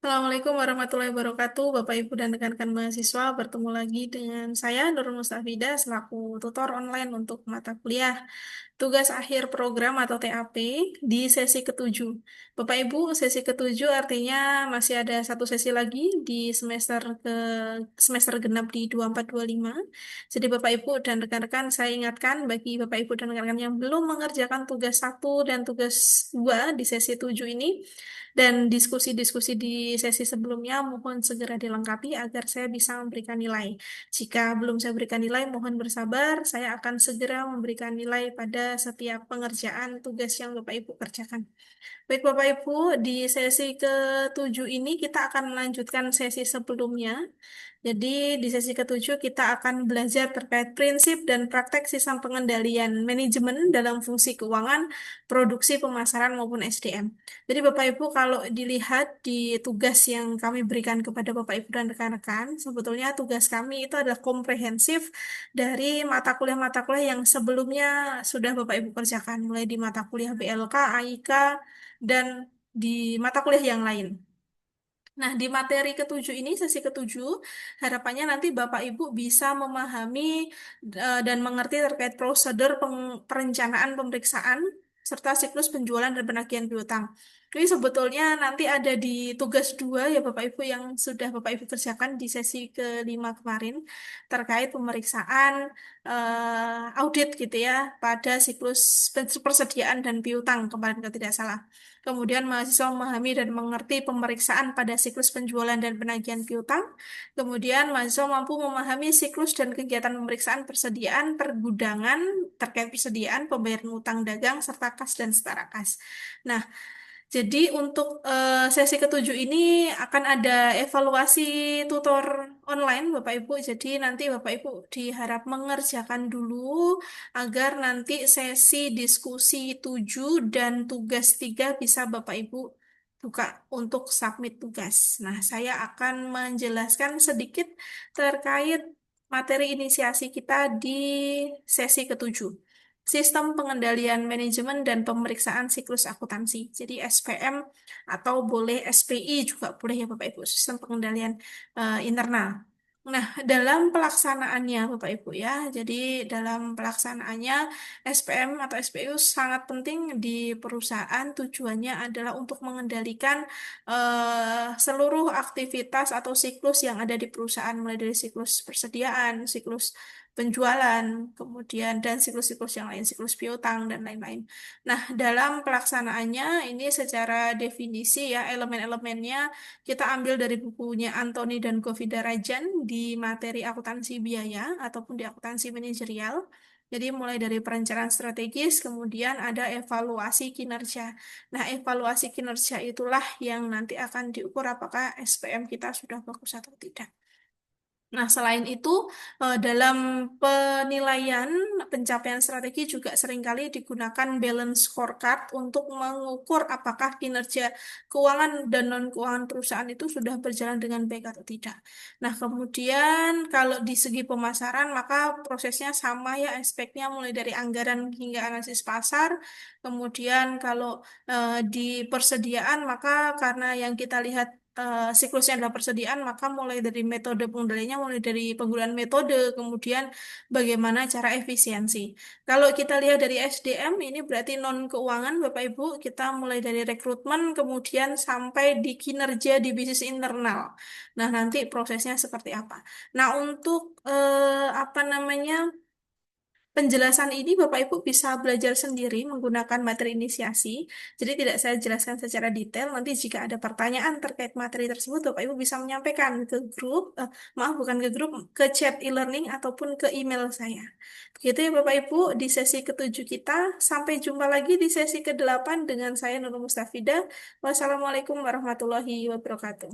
Assalamualaikum warahmatullahi wabarakatuh, Bapak Ibu dan rekan-rekan mahasiswa. Bertemu lagi dengan saya, Nurul Mustafida, selaku tutor online untuk mata kuliah tugas akhir program atau TAP di sesi ketujuh. Bapak Ibu, sesi ketujuh artinya masih ada satu sesi lagi di semester genap di 24-25. Jadi Bapak Ibu dan rekan-rekan, saya ingatkan bagi Bapak Ibu dan rekan-rekan yang belum mengerjakan tugas satu dan tugas 2 di sesi 7 ini, dan diskusi-diskusi di sesi sebelumnya mohon segera dilengkapi agar saya bisa memberikan nilai. Jika belum saya berikan nilai, mohon bersabar. Saya akan segera memberikan nilai pada setiap pengerjaan tugas yang Bapak Ibu kerjakan. Baik Bapak Ibu, di sesi ke-7 ini kita akan melanjutkan sesi sebelumnya. Jadi di sesi ke-7 kita akan belajar terkait prinsip dan praktek sistem pengendalian manajemen dalam fungsi keuangan, produksi, pemasaran maupun SDM. Jadi Bapak Ibu kalau dilihat di tugas yang kami berikan kepada Bapak Ibu dan rekan-rekan, sebetulnya tugas kami itu adalah komprehensif dari mata kuliah-mata kuliah yang sebelumnya sudah Bapak Ibu kerjakan, mulai di mata kuliah BLK, AIK, dan di mata kuliah yang lain. Nah, di materi ketujuh ini, sesi ketujuh, harapannya nanti Bapak Ibu bisa memahami dan mengerti terkait prosedur perencanaan pemeriksaan serta siklus penjualan dan penagihan piutang. Ini sebetulnya nanti ada di tugas 2 ya Bapak Ibu yang sudah Bapak Ibu kerjakan di sesi kelima kemarin terkait pemeriksaan audit gitu ya pada siklus persediaan dan piutang kemarin kalau tidak salah. Kemudian mahasiswa memahami dan mengerti pemeriksaan pada siklus penjualan dan penagihan piutang. Kemudian mahasiswa mampu memahami siklus dan kegiatan pemeriksaan persediaan, pergudangan terkait persediaan, pembayaran utang dagang, serta kas dan setara kas. Nah, jadi untuk sesi ketujuh ini akan ada evaluasi tutor online Bapak Ibu. Jadi nanti Bapak Ibu diharap mengerjakan dulu agar nanti sesi diskusi 7 dan tugas 3 bisa Bapak Ibu buka untuk submit tugas. Nah, saya akan menjelaskan sedikit terkait materi inisiasi kita di sesi ketujuh. Sistem pengendalian manajemen dan pemeriksaan siklus akuntansi. Jadi SPM atau boleh SPI juga boleh ya Bapak Ibu, sistem pengendalian internal. Nah, dalam pelaksanaannya Bapak Ibu ya, jadi dalam pelaksanaannya SPM atau SPU sangat penting di perusahaan, tujuannya adalah untuk mengendalikan seluruh aktivitas atau siklus yang ada di perusahaan, mulai dari siklus persediaan, siklus penjualan, kemudian dan siklus-siklus yang lain, siklus piutang dan lain-lain. Nah, dalam pelaksanaannya ini secara definisi ya elemen-elemennya kita ambil dari bukunya Anthony dan Govida Rajan di materi akuntansi biaya ataupun di akuntansi manajerial. Jadi mulai dari perencanaan strategis, kemudian ada evaluasi kinerja. Nah, evaluasi kinerja itulah yang nanti akan diukur apakah SPM kita sudah bagus atau tidak. Nah, selain itu, dalam penilaian pencapaian strategi juga seringkali digunakan balance scorecard untuk mengukur apakah kinerja keuangan dan non-keuangan perusahaan itu sudah berjalan dengan baik atau tidak. Nah, kemudian kalau di segi pemasaran, maka prosesnya sama ya, aspeknya mulai dari anggaran hingga analisis pasar. Kemudian kalau di persediaan, maka karena yang kita lihat siklusnya adalah persediaan, maka mulai dari metode pengendaliannya, mulai dari penggunaan metode, kemudian bagaimana cara efisiensi. Kalau kita lihat dari SDM, ini berarti non keuangan, Bapak Ibu, kita mulai dari rekrutmen, kemudian sampai di kinerja di bisnis internal. Nah, nanti prosesnya seperti apa? Nah, untuk apa namanya? Penjelasan ini Bapak Ibu bisa belajar sendiri menggunakan materi inisiasi. Jadi tidak saya jelaskan secara detail. Nanti jika ada pertanyaan terkait materi tersebut, Bapak Ibu bisa menyampaikan ke grup, maaf bukan ke grup, ke chat e-learning ataupun ke email saya. Begitu ya Bapak Ibu di sesi ketujuh kita. Sampai jumpa lagi di sesi ke-8 dengan saya Nurul Mustafida. Wassalamualaikum warahmatullahi wabarakatuh.